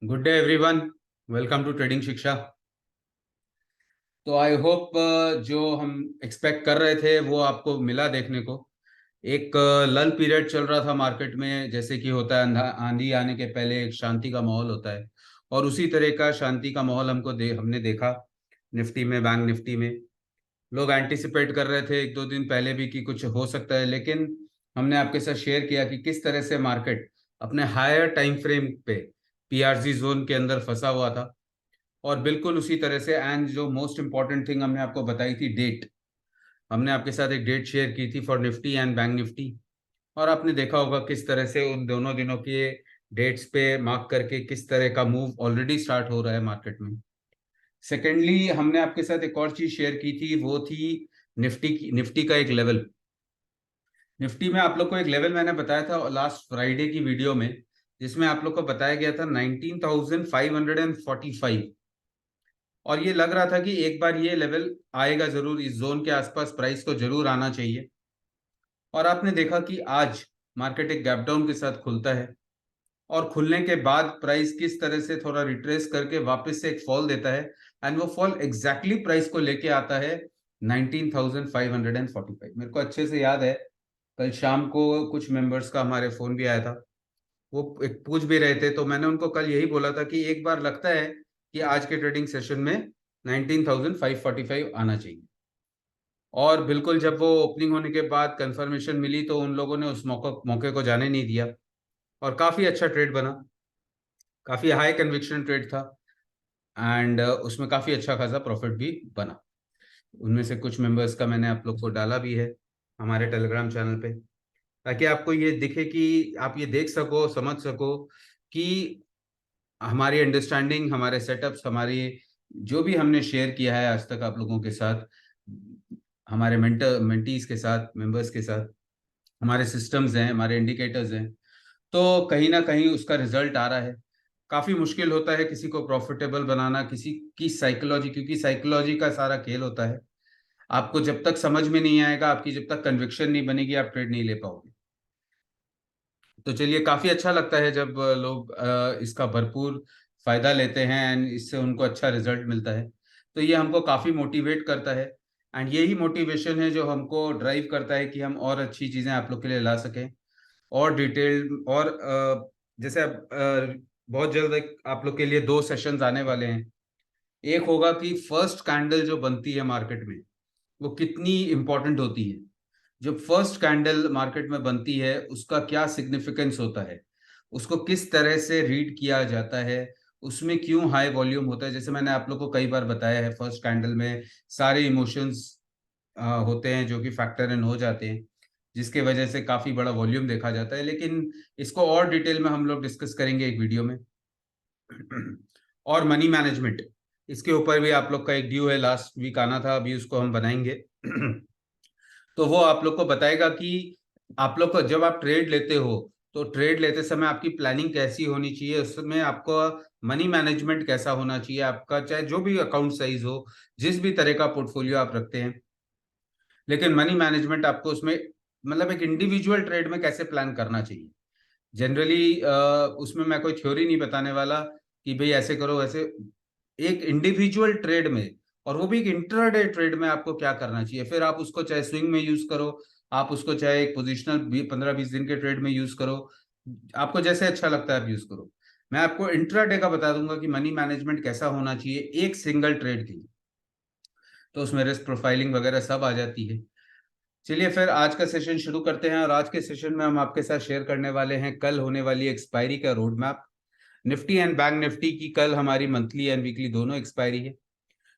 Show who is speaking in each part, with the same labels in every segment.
Speaker 1: Good day everyone. Welcome to trading Shiksha. I I hope जो हम expect कर रहे थे वो आपको मिला देखने को। एक लल पीरियड चल रहा था मार्केट में, जैसे कि होता है आंधी आने के पहले एक शांति का माहौल होता है। और उसी तरह का शांति का माहौल हमने देखा निफ्टी में, बैंक निफ्टी में। लोग एंटिसिपेट कर रहे थे एक दो दिन पहले भी कि कुछ हो सकता है, लेकिन हमने आपके साथ शेयर किया कि किस तरह से मार्केट अपने हायर टाइम फ्रेम पे पीआरसी जोन के अंदर फंसा हुआ था। और बिल्कुल उसी तरह से, एंड जो मोस्ट इंपॉर्टेंट थिंग हमने आपको बताई थी, डेट। हमने आपके साथ एक डेट शेयर की थी for Nifty and bank Nifty. और आपने देखा होगा किस तरह से उन दोनों दिनों के डेट्स पे मार्क करके किस तरह का मूव ऑलरेडी स्टार्ट हो रहा है मार्केट में। सेकेंडली, हमने आपके साथ एक और चीज शेयर की थी, वो थी निफ्टी का एक लेवल। निफ्टी में आप लोग को एक लेवल मैंने बताया था लास्ट फ्राइडे की वीडियो में, जिसमें आप लोग को बताया गया था 19,545। और ये लग रहा था कि एक बार ये लेवल आएगा जरूर, इस जोन के आसपास प्राइस को जरूर आना चाहिए। और आपने देखा कि आज मार्केट एक गैप डाउन के साथ खुलता है, और खुलने के बाद प्राइस किस तरह से थोड़ा रिट्रेस करके वापस से एक फॉल देता है। एंड वो फॉल एग्जैक्टली प्राइस को लेके आता है 19,545। मेरे को अच्छे से याद है, कल शाम को कुछ मेंबर्स का हमारे फोन भी आया था। वो एक पूछ भी रहे थे, तो मैंने उनको कल यही बोला था कि एक बार लगता है कि आज के ट्रेडिंग सेशन में 19,545 आना चाहिए। और बिल्कुल जब वो ओपनिंग होने के बाद कंफर्मेशन मिली तो उन लोगों ने उस मौके को जाने नहीं दिया, और काफी अच्छा ट्रेड बना। काफी हाई कन्विक्शन ट्रेड था, एंड उसमें काफी अच्छा खासा प्रॉफिट भी बना। उनमें से कुछ मेंबर्स का मैंने आप लोग को डाला भी है हमारे टेलीग्राम चैनल पे, ताकि आपको ये दिखे कि आप ये देख सको, समझ सको कि हमारी अंडरस्टैंडिंग, हमारे सेटअप्स, हमारी जो भी हमने शेयर किया है आज तक आप लोगों के साथ, हमारे मेंटीज के साथ, मेंबर्स के साथ, हमारे सिस्टम्स हैं, हमारे इंडिकेटर्स हैं, तो कहीं ना कहीं उसका रिजल्ट आ रहा है। काफी मुश्किल होता है किसी को प्रॉफिटेबल बनाना, किसी की साइकोलॉजी, क्योंकि साइकोलॉजी का सारा खेल होता है। आपको जब तक समझ में नहीं आएगा, आपकी जब तक कन्विक्शन नहीं बनेगी, आप ट्रेड नहीं ले पाओगे। तो चलिए, काफी अच्छा लगता है जब लोग इसका भरपूर फायदा लेते हैं एंड इससे उनको अच्छा रिजल्ट मिलता है। तो ये हमको काफी मोटिवेट करता है, एंड यही मोटिवेशन है जो हमको ड्राइव करता है कि हम और अच्छी चीजें आप लोग के लिए ला सकें, और डिटेल। और जैसे अब बहुत जल्द आप लोग के लिए दो सेशंस आने वाले हैं। एक होगा कि फर्स्ट कैंडल जो बनती है मार्केट में, वो कितनी इंपॉर्टेंट होती है। जो फर्स्ट कैंडल मार्केट में बनती है उसका क्या सिग्निफिकेंस होता है, उसको किस तरह से रीड किया जाता है, उसमें क्यों हाई वॉल्यूम होता है। जैसे मैंने आप लोग को कई बार बताया है, फर्स्ट कैंडल में सारे इमोशंस होते हैं जो कि फैक्टर इन हो जाते हैं, जिसके वजह से काफी बड़ा वॉल्यूम देखा जाता है। लेकिन इसको और डिटेल में हम लोग डिस्कस करेंगे एक वीडियो में। और मनी मैनेजमेंट, इसके ऊपर भी आप लोग का एक ड्यू है, लास्ट वीक आना था, अभी उसको हम बनाएंगे। तो वो आप लोग को बताएगा कि आप लोग को जब आप ट्रेड लेते हो, तो ट्रेड लेते समय आपकी प्लानिंग कैसी होनी चाहिए, उसमें आपको मनी मैनेजमेंट कैसा होना चाहिए आपका, चाहे जो भी अकाउंट साइज हो, जिस भी तरह का पोर्टफोलियो आप रखते हैं। लेकिन मनी मैनेजमेंट आपको उसमें, मतलब एक इंडिविजुअल ट्रेड में कैसे प्लान करना चाहिए। जनरली उसमें मैं कोई थ्योरी नहीं बताने वाला कि भाई ऐसे करो वैसे। एक इंडिविजुअल ट्रेड में, और वो भी एक इंट्राडे ट्रेड में, आपको क्या करना चाहिए। फिर आप उसको चाहे स्विंग में यूज करो, आप उसको चाहे एक पोजिशनल 15-20 दिन के ट्रेड में यूज करो, आपको जैसे अच्छा लगता है आप यूज करो। मैं आपको इंट्राडे का बता दूंगा कि मनी मैनेजमेंट कैसा होना चाहिए एक सिंगल ट्रेड के लिए। तो उसमें रिस्क प्रोफाइलिंग वगैरह सब आ जाती है। चलिए फिर आज का सेशन शुरू करते हैं, और आज के सेशन में हम आपके साथ शेयर करने वाले हैं कल होने वाली एक्सपायरी का road map. Nifty and bank Nifty की कल हमारी मंथली एंड वीकली दोनों एक्सपायरी है।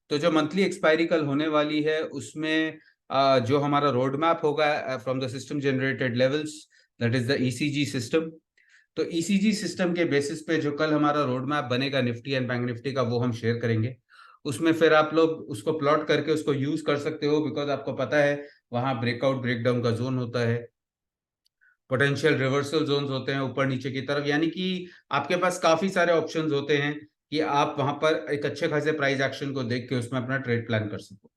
Speaker 1: तो जो मंथली एक्सपायरी कल होने वाली है उसमें जो हमारा रोड मैप होगा from the system generated levels, that is the ECG system. तो ईसीजी सिस्टम के बेसिस पे जो कल हमारा रोड मैप बनेगा निफ्टी एंड बैंक निफ्टी का, वो हम शेयर करेंगे। उसमें फिर आप लोग उसको प्लॉट करके उसको यूज कर सकते हो, बिकॉज आपको पता है वहां ब्रेकआउट ब्रेकडाउन का जोन होता है, पोटेंशियल रिवर्सल जोन्स होते हैं ऊपर नीचे की तरफ, यानी कि आपके पास काफी सारे ऑप्शंस होते हैं कि आप वहां पर एक अच्छे खासे प्राइस एक्शन को देख के उसमें अपना ट्रेड प्लान कर सको।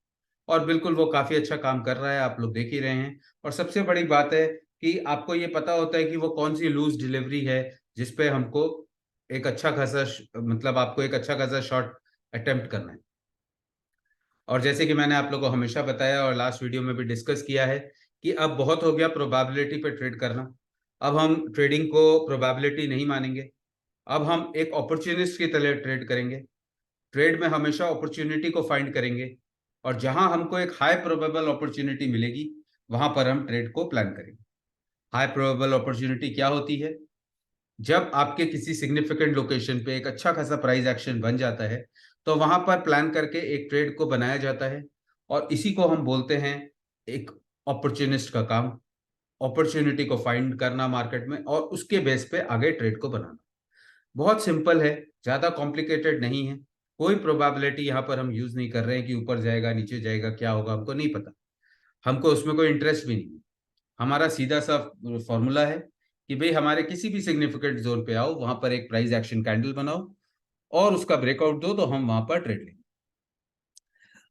Speaker 1: और बिल्कुल वो काफी अच्छा काम कर रहा है, आप लोग देख ही रहे हैं। और सबसे बड़ी बात है कि आपको ये पता होता है कि वो कौन सी लूज डिलीवरी है जिसपे हमको एक अच्छा खासा मतलब आपको एक अच्छा खासा शॉट अटेम्प्ट करना है। और जैसे कि मैंने आप लोगों को हमेशा बताया और लास्ट वीडियो में भी डिस्कस किया है कि अब बहुत हो गया प्रोबेबिलिटी पे ट्रेड करना। अब हम ट्रेडिंग को प्रोबेबिलिटी नहीं मानेंगे, अब हम एक अपॉर्चुनिस्ट की तरह ट्रेड करेंगे। ट्रेड में हमेशा अपॉर्चुनिटी को फाइंड करेंगे और जहां हमको एक हाई प्रोबेबल अपॉर्चुनिटी मिलेगी वहां पर हम ट्रेड को प्लान करेंगे। हाई प्रोबेबल अपॉर्चुनिटी क्या होती है? जब आपके किसी सिग्निफिकेंट लोकेशन पे एक अच्छा खासा प्राइस एक्शन बन जाता है तो वहां पर प्लान करके एक ट्रेड को बनाया जाता है और इसी को हम बोलते हैं एक अपॉर्चुनिस्ट का काम। अपॉर्चुनिटी को फाइंड करना मार्केट में और उसके बेस पे आगे ट्रेड को बनाना। बहुत सिंपल है, ज्यादा कॉम्प्लिकेटेड नहीं है। कोई प्रोबेबिलिटी यहाँ पर हम यूज नहीं कर रहे हैं कि ऊपर जाएगा नीचे जाएगा क्या होगा, हमको नहीं पता। हमको उसमें कोई इंटरेस्ट भी नहीं है। हमारा सीधा सा फॉर्मूला है कि भाई हमारे किसी भी सिग्निफिकेंट जोन पे आओ, वहां पर एक प्राइस एक्शन कैंडल बनाओ और उसका ब्रेकआउट दो तो हम वहां पर ट्रेड लेंगे।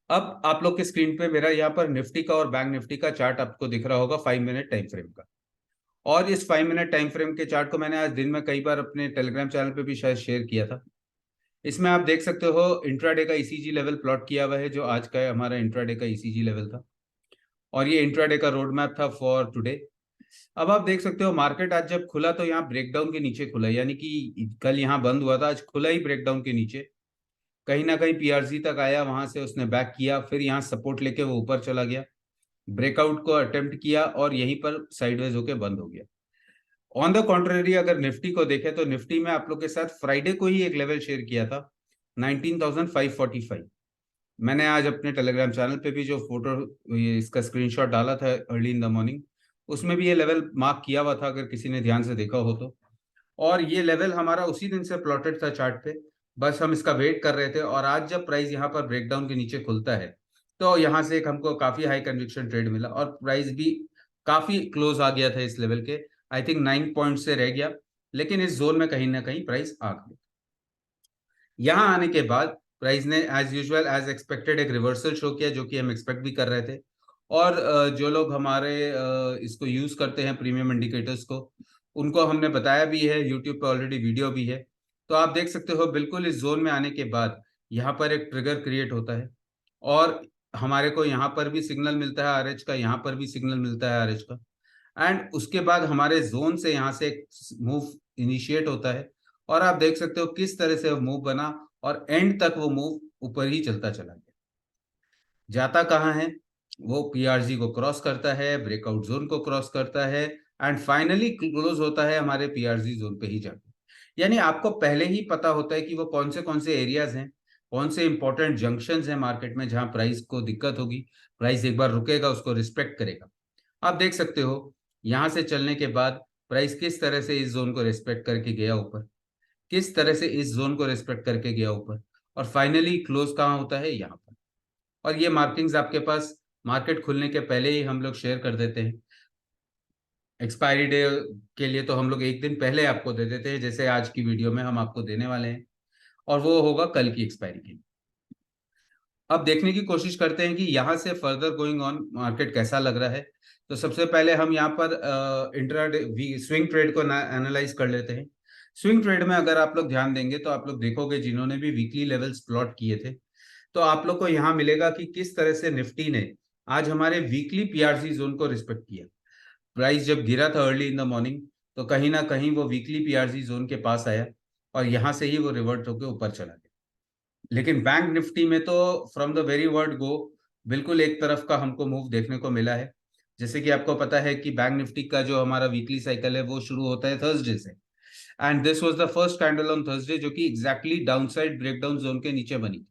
Speaker 1: अब आप लोग के स्क्रीन पे मेरा यहाँ पर निफ्टी का और बैंक निफ्टी का चार्ट आपको दिख रहा होगा 5 मिनट टाइम फ्रेम का। और इस 5 मिनट टाइम फ्रेम के चार्ट को मैंने आज दिन में कई बार अपने टेलीग्राम चैनल पे भी शायद शेयर किया था। इसमें आप देख सकते हो इंट्राडे का ईसीजी लेवल प्लॉट किया हुआ है, जो आज का हमारा इंट्राडे का ईसीजी लेवल था और ये इंट्राडे का रोड मैप था फॉर टुडे। अब आप देख सकते हो मार्केट आज जब खुला तो यहाँ ब्रेकडाउन के नीचे खुला, यानी कि कल यहाँ बंद हुआ था, आज खुला ही ब्रेकडाउन के नीचे। कहीं ना कहीं पीआरसी तक आया, वहां से उसने बैक किया, फिर यहाँ सपोर्ट लेके वो ऊपर चला गया, ब्रेकआउट को अटेम्प्ट किया और यहीं पर साइडवेज होके बंद हो गया। ऑन द कॉन्ट्रेरी अगर निफ्टी को देखें तो निफ्टी में आप लोग के साथ फ्राइडे को ही एक लेवल शेयर किया था 19,545। मैंने आज अपने टेलीग्राम चैनल पे भी जो फोटो इसका स्क्रीनशॉट डाला था अर्ली इन द मॉर्निंग, उसमें भी ये लेवल मार्क किया हुआ था अगर किसी ने ध्यान से देखा हो तो। और ये लेवल हमारा उसी दिन से प्लॉटेड था चार्ट पे, बस हम इसका वेट कर रहे थे। और आज जब प्राइस यहाँ पर ब्रेकडाउन के नीचे खुलता है तो यहाँ से एक हमको काफी हाई कन्विक्शन ट्रेड मिला और प्राइस भी काफी क्लोज आ गया था इस लेवल के। आई थिंक 9 पॉइंट से रह गया, लेकिन इस जोन में कहीं ना कहीं प्राइस आ गया। यहाँ आने के बाद प्राइस ने एज यूजुअल एज एक्सपेक्टेड एक रिवर्सल शो किया, जो कि हम एक्सपेक्ट भी कर रहे थे। और जो लोग हमारे इसको यूज करते हैं प्रीमियम इंडिकेटर्स को, उनको हमने बताया भी है, यूट्यूब पे ऑलरेडी वीडियो भी है। तो आप देख सकते हो बिल्कुल इस जोन में आने के बाद यहाँ पर एक ट्रिगर क्रिएट होता है और हमारे को यहाँ पर भी सिग्नल मिलता है आरएच का, यहाँ पर भी सिग्नल मिलता है आरएच का। एंड उसके बाद हमारे जोन से यहाँ से एक मूव इनिशिएट होता है और आप देख सकते हो किस तरह से वो मूव बना और एंड तक वो मूव ऊपर ही चलता चला गया। जाता कहाँ है? वो पीआरजी को क्रॉस करता है, ब्रेकआउट जोन को क्रॉस करता है एंड फाइनली क्लोज होता है हमारे पीआरजी जोन पे ही जाके। यानी आपको पहले ही पता होता है कि वो कौन से एरियाज हैं, कौन से इंपॉर्टेंट जंक्शंस हैं मार्केट में जहां प्राइस को दिक्कत होगी, प्राइस एक बार रुकेगा उसको रिस्पेक्ट करेगा। आप देख सकते हो यहां से चलने के बाद प्राइस किस तरह से इस जोन को रिस्पेक्ट करके गया ऊपर, किस तरह से इस जोन को रिस्पेक्ट करके गया ऊपर और फाइनली क्लोज कहाँ होता है? यहाँ पर। और ये मार्किंग्स आपके पास मार्केट खुलने के पहले ही हम लोग शेयर कर देते हैं। एक्सपायरी डे के लिए तो हम लोग एक दिन पहले आपको दे देते हैं, जैसे आज की वीडियो में हम आपको देने वाले हैं, और वो होगा कल की एक्सपायरी के। अब देखने की कोशिश करते हैं कि यहाँ से फर्दर गोइंग ऑन मार्केट कैसा लग रहा है। तो सबसे पहले हम यहाँ पर इंट्राडे स्विंग ट्रेड को एनालाइज कर लेते हैं। स्विंग ट्रेड में अगर आप लोग ध्यान देंगे तो आप लोग देखोगे जिन्होंने भी वीकली लेवल्स प्लॉट किए थे, तो आप लोग को यहाँ मिलेगा कि किस तरह से निफ्टी ने आज हमारे वीकली पीआरसी जोन को रिस्पेक्ट किया। प्राइस जब गिरा था अर्ली इन द मॉर्निंग तो कहीं ना कहीं वो वीकली पीआरसी जोन के पास आया और यहाँ से ही वो रिवर्ट होकर ऊपर चला गया। लेकिन बैंक निफ्टी में तो from the very word go बिल्कुल एक तरफ का हमको मूव देखने को मिला है। जैसे कि आपको पता है कि बैंक निफ्टी का जो हमारा वीकली साइकिल है वो शुरू होता है थर्सडे से, and this was the first candle on Thursday जो कि एग्जैक्टली डाउनसाइड ब्रेकडाउन जोन के नीचे बनी थी।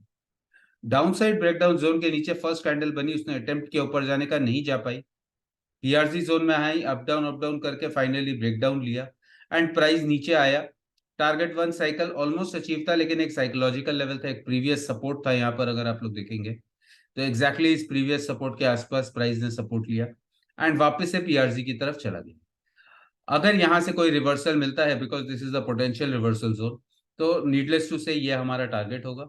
Speaker 1: डाउनसाइड ब्रेकडाउन जोन के नीचे फर्स्ट कैंडल बनी, उसने अटेम्प्ट किया ऊपर जाने का, नहीं जा पाई। पीआरसी जोन में आई, अप डाउन करके फाइनली ब्रेकडाउन लिया एंड प्राइस नीचे आया। Target one cycle almost achieve था, लेकिन एक साइकोलॉजिकल लेवल था, एक प्रीवियस सपोर्ट था यहाँ पर अगर आप लोग देखेंगे तो एग्जैक्टली इस प्रीवियस सपोर्ट के आसपास प्राइस ने सपोर्ट लिया एंड वापस से पीआरसी की तरफ चला गया। अगर यहाँ से कोई रिवर्सल मिलता है, because this is the potential reversal zone, तो नीडलेस टू से ये हमारा टारगेट होगा।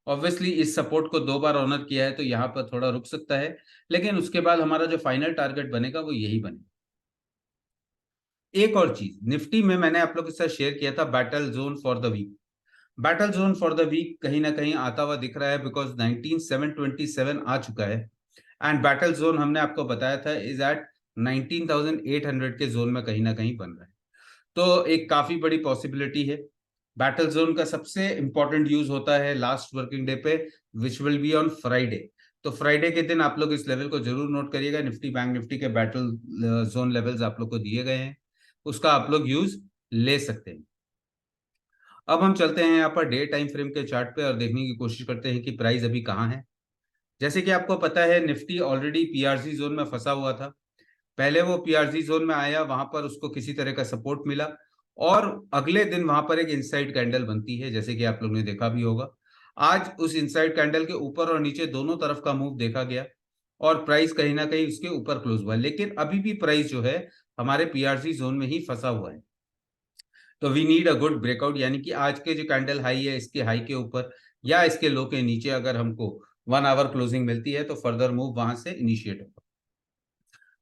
Speaker 1: ऑब्वियसली इस सपोर्ट को 2 बार ऑनर किया है तो यहाँ पर थोड़ा रुक सकता है, लेकिन उसके बाद हमारा जो फाइनल टारगेट बनेगा वो यही बनेगा। एक और चीज निफ्टी में मैंने आप लोग के साथ शेयर किया था, battle zone for the week. Battle zone for the week कहीं ना कहीं आता हुआ दिख रहा है, बिकॉज 19727 आ चुका है। एंड बैटल जोन हमने आपको बताया था इज एट 19800 के जोन में कहीं ना कहीं बन रहा है। तो एक काफी बड़ी पॉसिबिलिटी है। बैटल जोन का सबसे इंपॉर्टेंट यूज होता है लास्ट वर्किंग डे पे, which will be on Friday. तो फ्राइडे के दिन आप लोग इस लेवल को जरूर नोट करिएगा। निफ्टी बैंक निफ्टी के बैटल जोन लेवल्स आप लोग को दिए गए हैं, उसका आप लोग यूज ले सकते हैं। अब हम चलते हैं यहाँ पर डे टाइम फ्रेम के चार्ट पे और देखने की कोशिश करते हैं कि प्राइस अभी कहाँ है। जैसे कि आपको पता है निफ्टी ऑलरेडी पीआरसी जोन में फंसा हुआ था। पहले वो पीआरसी जोन में आया, वहां पर उसको किसी तरह का सपोर्ट मिला और अगले दिन वहां पर एक इनसाइड कैंडल बनती है, जैसे कि आप लोग ने देखा भी होगा। आज उस इनसाइड कैंडल के ऊपर और नीचे दोनों तरफ का मूव देखा गया और प्राइस कहीं ना कहीं उसके ऊपर क्लोज हुआ, लेकिन अभी भी प्राइस जो है हमारे पीआरसी जोन में ही फंसा हुआ है। तो we need a good breakout, यानी कि आज के जो कैंडल हाई है इसके हाई के ऊपर या इसके लो के नीचे अगर हमको 1 आवर क्लोजिंग मिलती है तो फर्दर मूव वहां से इनिशिएट होगा।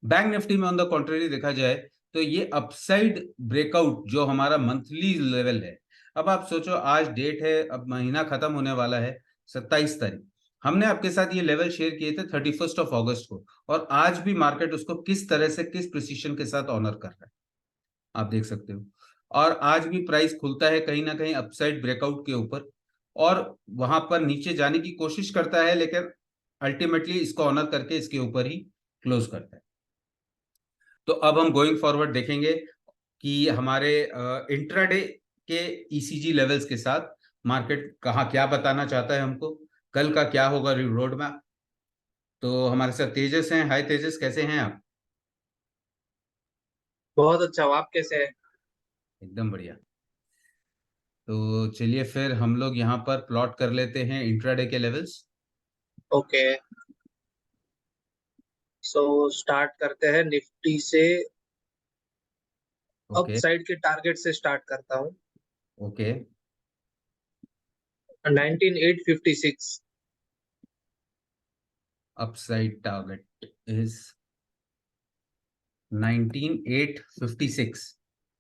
Speaker 1: बैंक निफ्टी में ऑन द कॉन्ट्रेरी देखा जाए तो ये अपसाइड ब्रेकआउट जो हमारा मंथली लेवल है। अब आप सोचो आज डेट है, अब महीना खत्म होने वाला है 27 तारीख। हमने आपके साथ ये लेवल शेयर किए थे 31 अगस्त को, और आज भी मार्केट उसको किस तरह से किस प्रिसीशन के साथ ऑनर कर रहा है आप देख सकते हो। और आज भी प्राइस खुलता है कहीं ना कहीं अपसाइड ब्रेकआउट के ऊपर और वहां पर नीचे जाने की कोशिश करता है, लेकिन अल्टीमेटली इसको ऑनर करके इसके ऊपर ही क्लोज करता है। तो अब हम गोइंग फॉरवर्ड देखेंगे कि हमारे इंट्राडे के ईसीजी लेवल्स के साथ मार्केट कहाँ क्या बताना चाहता है हमको, कल का क्या होगा रोड मैप। तो हमारे साथ तेजस हैं। हाय तेजस, कैसे हैं आप?
Speaker 2: बहुत अच्छा। आप कैसे हैं?
Speaker 1: एकदम बढ़िया। तो चलिए फिर हम लोग यहाँ पर प्लॉट कर लेते हैं इंट्राडे के लेवल्स।
Speaker 2: ओके, सो स्टार्ट करते हैं निफ्टी से। Up
Speaker 1: okay.
Speaker 2: साइड के टारगेट से स्टार्ट करता हूँ।
Speaker 1: Okay.
Speaker 2: 19856।
Speaker 1: Upside target is 19856।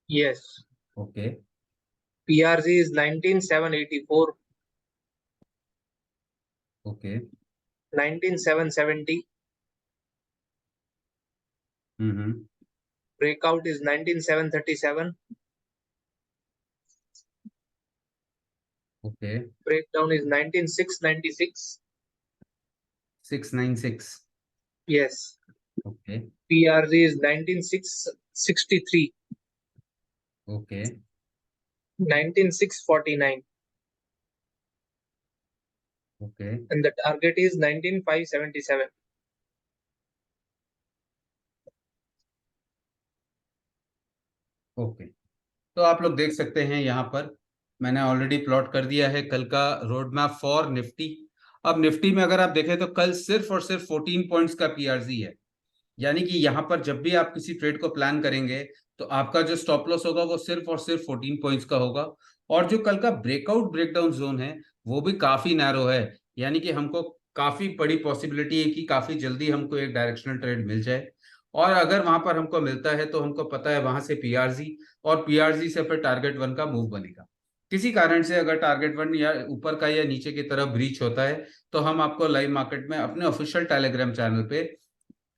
Speaker 2: Yes.
Speaker 1: Okay.
Speaker 2: PRC is 19784,
Speaker 1: okay.
Speaker 2: 19770।
Speaker 1: Hmm.
Speaker 2: Breakout is 19737।
Speaker 1: Okay.
Speaker 2: Breakdown is 19696।
Speaker 1: 696।
Speaker 2: Yes.
Speaker 1: Okay.
Speaker 2: PRC is 19663,
Speaker 1: okay.
Speaker 2: 19649,
Speaker 1: okay.
Speaker 2: and the target is 19577.
Speaker 1: Okay. तो आप लोग देख सकते हैं यहाँ पर मैंने ऑलरेडी प्लॉट कर दिया है कल का रोड मैप फॉर निफ्टी। अब निफ्टी में अगर आप देखें तो कल सिर्फ और सिर्फ 14 पॉइंट्स का पीआरसी है, यानी कि यहाँ पर जब भी आप किसी ट्रेड को प्लान करेंगे तो आपका जो स्टॉप लॉस होगा वो सिर्फ और सिर्फ 14 पॉइंट्स का होगा। और जो कल का ब्रेकआउट ब्रेकडाउन जोन है वो भी काफी नैरो है, यानी कि हमको काफी बड़ी पॉसिबिलिटी है कि काफी जल्दी हमको एक डायरेक्शनल ट्रेड मिल जाए। और अगर वहां पर हमको मिलता है तो हमको पता है वहां से पीआरसी, और पीआरसी से फिर टारगेट वन का मूव बनेगा। किसी कारण से अगर टारगेट वन या ऊपर का या नीचे की तरफ ब्रीच होता है तो हम आपको लाइव मार्केट में अपने ऑफिशियल टेलीग्राम चैनल पे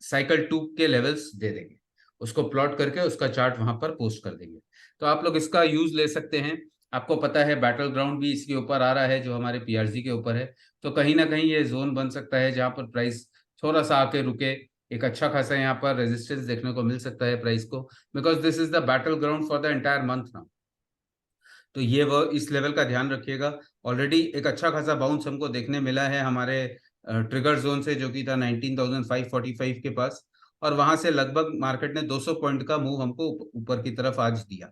Speaker 1: साइकिल 2 के लेवल्स दे देंगे, उसको प्लॉट करके उसका चार्ट वहां पर पोस्ट कर देंगे। तो आप लोग इसका यूज ले सकते हैं। आपको पता है बैटल ग्राउंड भी इसके ऊपर आ रहा है जो हमारे पीआरसी के ऊपर है। तो कहीं ना कहीं ये जोन बन सकता है जहां पर प्राइस थोड़ा सा आके रुके। एक अच्छा खासा यहाँ पर रेजिस्टेंस देखने को मिल सकता है प्राइस को, because this is the battle ground for the entire month now. तो ये वो इस लेवल का ध्यान रखिएगा। ऑलरेडी एक अच्छा खासा बाउंस हमको देखने मिला है हमारे ट्रिगर जोन से, जो कि था 19,545 के पास। और वहां से लगभग मार्केट ने 200 पॉइंट का मूव हमको ऊपर की तरफ आज दिया।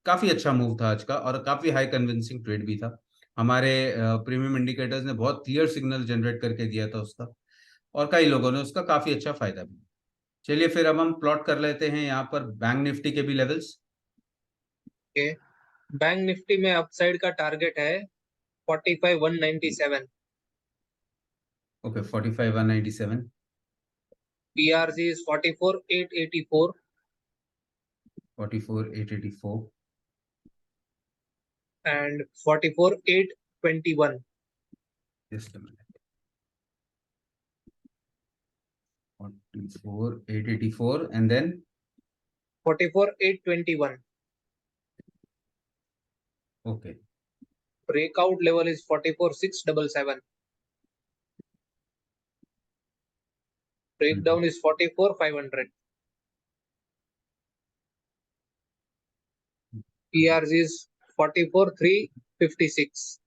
Speaker 1: काफी अच्छा मूव था आज का और काफी हाई कन्विंसिंग ट्रेड भी था। हमारे प्रीमियम इंडिकेटर्स ने बहुत क्लियर सिग्नल जनरेट करके दिया था उसका, और कई लोगों ने उसका काफी अच्छा फायदा भी। चलिए फिर अब हम प्लॉट कर लेते हैं यहाँ पर बैंक निफ्टी के भी लेवल्स।
Speaker 2: ओके, बैंक निफ्टी में अपसाइड का टारगेट है 45197।
Speaker 1: Okay, 45,197।
Speaker 2: PRC is 44884।
Speaker 1: 44,884
Speaker 2: and 44,821.
Speaker 1: just a minute. 44,884 and then
Speaker 2: 44,821.
Speaker 1: okay.
Speaker 2: Breakout level is 44,677. Breakdown is 44,500. PRs is 44,356.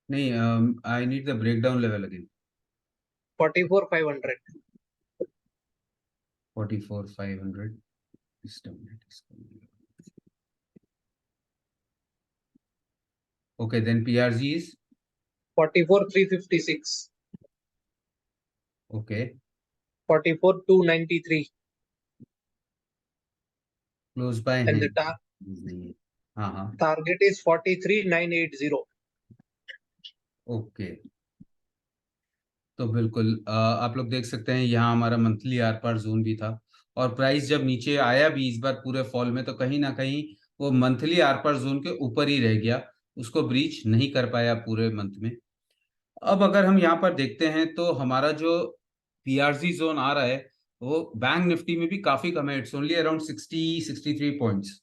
Speaker 1: नहीं, I need the breakdown level again.
Speaker 2: 44,500.
Speaker 1: 44,500. Just a minute. Okay, then PRG is
Speaker 2: 44,356.
Speaker 1: okay.
Speaker 2: 44,293.
Speaker 1: Close by
Speaker 2: And the
Speaker 1: नहीं. हाँ.
Speaker 2: target is 43,980.
Speaker 1: Okay, तो बिल्कुल आप लोग देख सकते हैं यहाँ हमारा मंथली आर पार जोन भी था और प्राइस जब नीचे आया भी इस बार पूरे फॉल में तो कहीं ना कहीं वो मंथली आर पार जोन के ऊपर ही रह गया, उसको ब्रीच नहीं कर पाया पूरे मंथ में। अब अगर हम यहाँ पर देखते हैं तो हमारा जो पीआरसी जोन आ रहा है वो बैंक निफ्टी में भी काफी कम है, इट्स ओनली अराउंड 63 पॉइंट्स।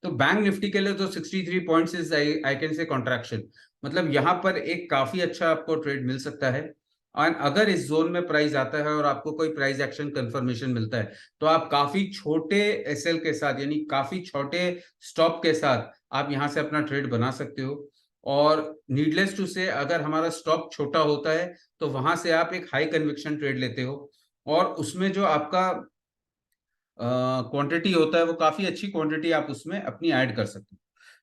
Speaker 1: तो बैंक निफ्टी के लिए तो 63 points is I can say contraction, मतलब यहाँ पर एक काफी अच्छा आपको ट्रेड मिल सकता है। और अगर इस जोन में प्राइस आता है और आपको कोई प्राइस एक्शन कंफर्मेशन मिलता है तो आप काफी छोटे एसएल के साथ यानी काफी छोटे स्टॉप के साथ आप यहाँ से अपना ट्रेड बना सकते हो। और नीडलेस टू से अगर हमारा स्टॉप छोटा होता है तो वहां से आप एक हाई कन्विक्शन ट्रेड लेते हो और उसमें जो आपका क्वांटिटी होता है वो काफी अच्छी क्वांटिटी आप उसमें अपनी ऐड कर सकते हो।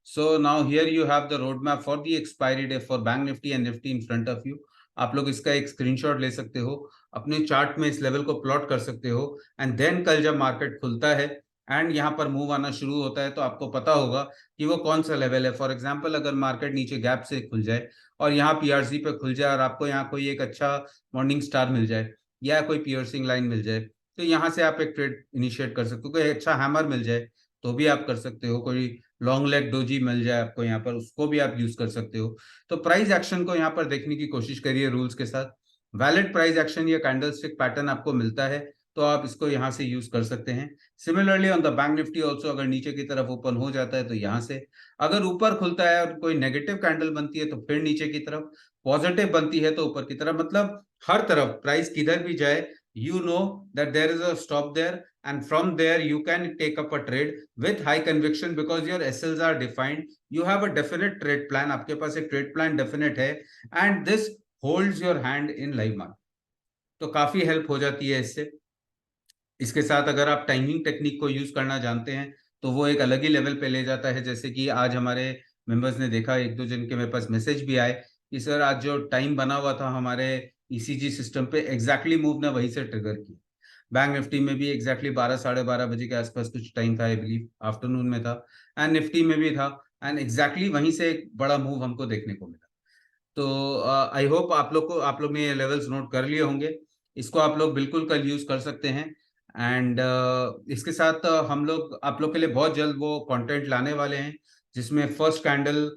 Speaker 1: So now here you have the road map for the expiry day for bank Nifty and Nifty in front of you. आप लोग इसका एक स्क्रीनशॉट ले सकते हो, अपने चार्ट में इस लेवल को प्लॉट कर सकते हो एंड देन कल जब मार्केट खुलता है एंड यहाँ पर मूव आना शुरू होता है तो आपको पता होगा कि वो कौन सा लेवल है। फॉर एग्जाम्पल अगर मार्केट नीचे गैप से खुल जाए और यहाँ पीआरसी पे खुल जाए और आपको यहाँ कोई एक अच्छा मॉर्निंग स्टार मिल जाए या कोई पियर्सिंग लाइन मिल जाए तो यहाँ से आप एक ट्रेड इनिशिएट कर सकते हो। कोई अच्छा हैमर मिल जाए तो भी आप कर सकते हो, कोई लॉन्ग लेग डोजी मिल जाए आपको यहाँ पर उसको भी आप यूज कर सकते हो। तो प्राइस एक्शन को यहाँ पर देखने की कोशिश करिए रूल्स के साथ। वैलिड प्राइस एक्शन या कैंडलस्टिक पैटर्न आपको मिलता है तो आप इसको यहाँ से यूज कर सकते हैं। Similarly on the bank Nifty also अगर नीचे की तरफ ओपन हो जाता है तो यहाँ से, अगर ऊपर खुलता है और कोई नेगेटिव कैंडल बनती है तो फिर नीचे की तरफ, पॉजिटिव बनती है तो ऊपर की तरफ, मतलब हर तरफ प्राइस किधर भी जाए you know that there is a stop there and from there you can take up a trade with high conviction because your SLs are defined, you have a definite trade plan, आपके पास एक trade plan definite है and this holds your hand in live market। तो काफी help हो जाती है इससे। इसके साथ अगर आप टाइमिंग टेक्निक को यूज करना जानते हैं तो वो एक अलग ही लेवल पे ले जाता है। जैसे कि आज हमारे मेंबर्स ने देखा, एक दो जन के मेरे पास मैसेज भी आए कि सर आज जो टाइम बना हुआ था हमारे ईसीजी सिस्टम पे एग्जैक्टली मूव ने वहीं से ट्रिगर किया। बैंक निफ्टी में भी एग्जैक्टली 12 साढ़े 12 बजे के आसपास कुछ टाइम था, आई बिलीव आफ्टरनून में था, एंड निफ्टी में भी था एंड एग्जैक्टली वहीं से एक बड़ा मूव हमको देखने को मिला। तो आई होप आप लोग ने ये लेवल्स नोट कर लिए होंगे, इसको आप लोग बिल्कुल कल यूज कर सकते हैं। एंड इसके साथ हम लोग आप लोग के लिए बहुत जल्द वो कंटेंट लाने वाले हैं जिसमें फर्स्ट कैंडल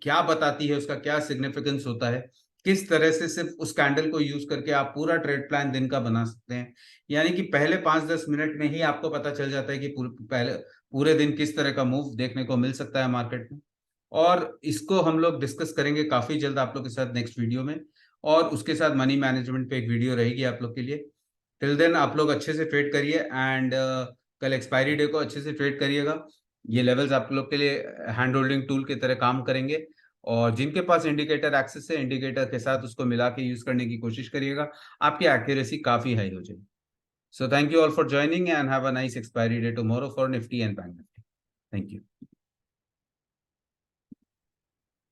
Speaker 1: क्या बताती है, उसका क्या सिग्निफिकेंस होता है, किस तरह से सिर्फ उस कैंडल को यूज करके आप पूरा ट्रेड प्लान दिन का बना सकते हैं। यानी कि पहले 5-10 मिनट में ही आपको पता चल जाता है कि पूरे दिन किस तरह का मूव देखने को मिल सकता है मार्केट में। और इसको हम लोग डिस्कस करेंगे काफी जल्द आप लोग के साथ नेक्स्ट वीडियो में, और उसके साथ मनी मैनेजमेंट पे एक वीडियो रहेगी आप लोग के लिए। टिल देन आप लोग अच्छे से ट्रेड करिए एंड कल एक्सपायरी डे को अच्छे से ट्रेड करिएगा। ये लेवल्स आप लोग के लिए हैंड होल्डिंग टूल की तरह काम करेंगे और जिनके पास इंडिकेटर एक्सेस है इंडिकेटर के साथ उसको मिला के यूज करने की कोशिश करिएगा, आपकी एक्यूरेसी काफी हाई हो जाएगी। So thank you all for joining and have a nice expiry day tomorrow for Nifty and bank Nifty. Thank you.